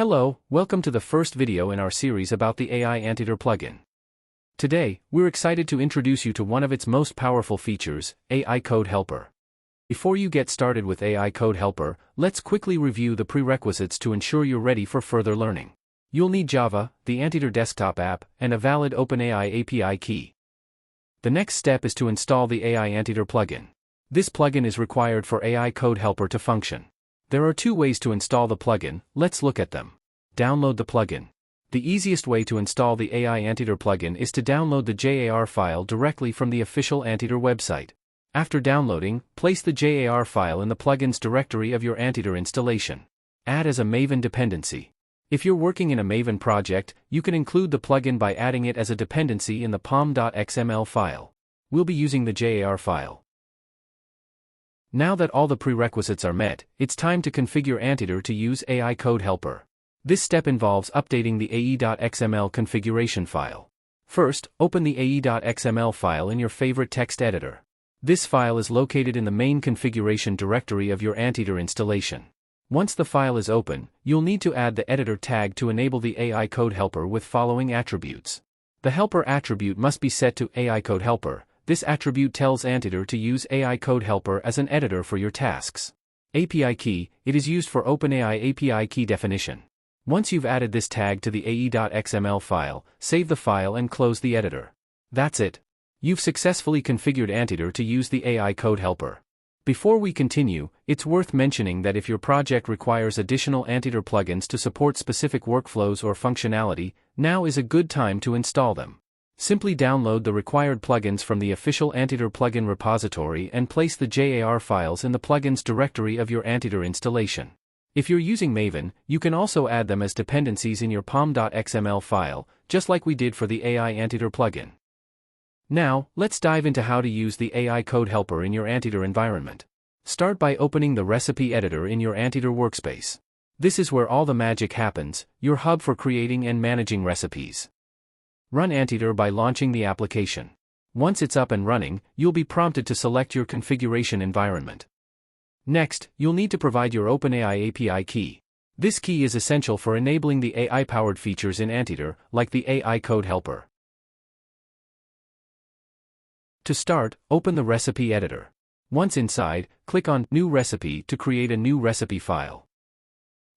Hello, welcome to the first video in our series about the AI Anteater plugin. Today, we're excited to introduce you to one of its most powerful features, AI Code Helper. Before you get started with AI Code Helper, let's quickly review the prerequisites to ensure you're ready for further learning. You'll need Java, the Anteater desktop app, and a valid OpenAI API key. The next step is to install the AI Anteater plugin. This plugin is required for AI Code Helper to function. There are two ways to install the plugin, let's look at them. Download the plugin. The easiest way to install the AI Anteater plugin is to download the JAR file directly from the official Anteater website. After downloading, place the JAR file in the plugins directory of your Anteater installation. Add as a Maven dependency. If you're working in a Maven project, you can include the plugin by adding it as a dependency in the pom.xml file. We'll be using the JAR file. Now that all the prerequisites are met, it's time to configure Anteater to use AI Code Helper. This step involves updating the ae.xml configuration file. First, open the ae.xml file in your favorite text editor. This file is located in the main configuration directory of your Anteater installation. Once the file is open, you'll need to add the editor tag to enable the AI Code Helper with following attributes. The helper attribute must be set to AI Code Helper. This attribute tells Anteater to use AI Code Helper as an editor for your tasks. API key, it is used for OpenAI API key definition. Once you've added this tag to the ae.xml file, save the file and close the editor. That's it. You've successfully configured Anteater to use the AI Code Helper. Before we continue, it's worth mentioning that if your project requires additional Anteater plugins to support specific workflows or functionality, now is a good time to install them. Simply download the required plugins from the official Anteater plugin repository and place the JAR files in the plugins directory of your Anteater installation. If you're using Maven, you can also add them as dependencies in your pom.xml file, just like we did for the AI Anteater plugin. Now, let's dive into how to use the AI Code Helper in your Anteater environment. Start by opening the recipe editor in your Anteater workspace. This is where all the magic happens, your hub for creating and managing recipes. Run Anteater by launching the application. Once it's up and running, you'll be prompted to select your configuration environment. Next, you'll need to provide your OpenAI API key. This key is essential for enabling the AI-powered features in Anteater, like the AI Code Helper. To start, open the recipe editor. Once inside, click on New Recipe to create a new recipe file.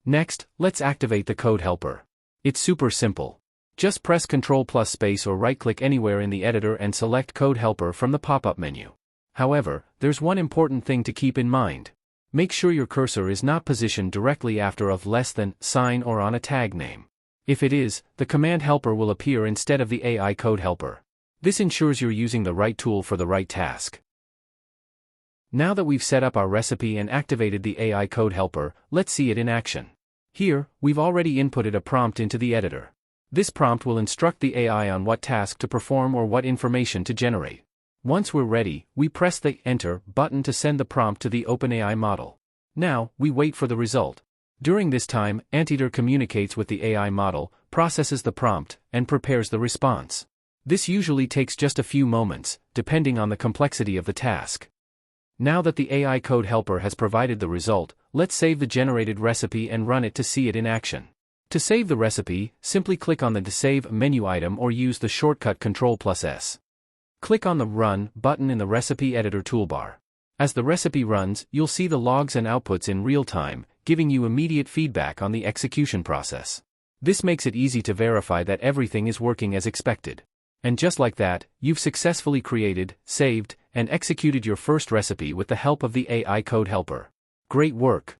Next, let's activate the Code Helper. It's super simple. Just press Ctrl+Space or right-click anywhere in the editor and select Code Helper from the pop-up menu. However, there's one important thing to keep in mind. Make sure your cursor is not positioned directly after a less than sign or on a tag name. If it is, the command helper will appear instead of the AI Code Helper. This ensures you're using the right tool for the right task. Now that we've set up our recipe and activated the AI Code Helper, let's see it in action. Here, we've already inputted a prompt into the editor. This prompt will instruct the AI on what task to perform or what information to generate. Once we're ready, we press the Enter button to send the prompt to the OpenAI model. Now, we wait for the result. During this time, Anteater communicates with the AI model, processes the prompt, and prepares the response. This usually takes just a few moments, depending on the complexity of the task. Now that the AI Code Helper has provided the result, let's save the generated recipe and run it to see it in action. To save the recipe, simply click on the Save menu item or use the shortcut Ctrl+S. Click on the Run button in the recipe editor toolbar. As the recipe runs, you'll see the logs and outputs in real time, giving you immediate feedback on the execution process. This makes it easy to verify that everything is working as expected. And just like that, you've successfully created, saved, and executed your first recipe with the help of the AI Code Helper. Great work!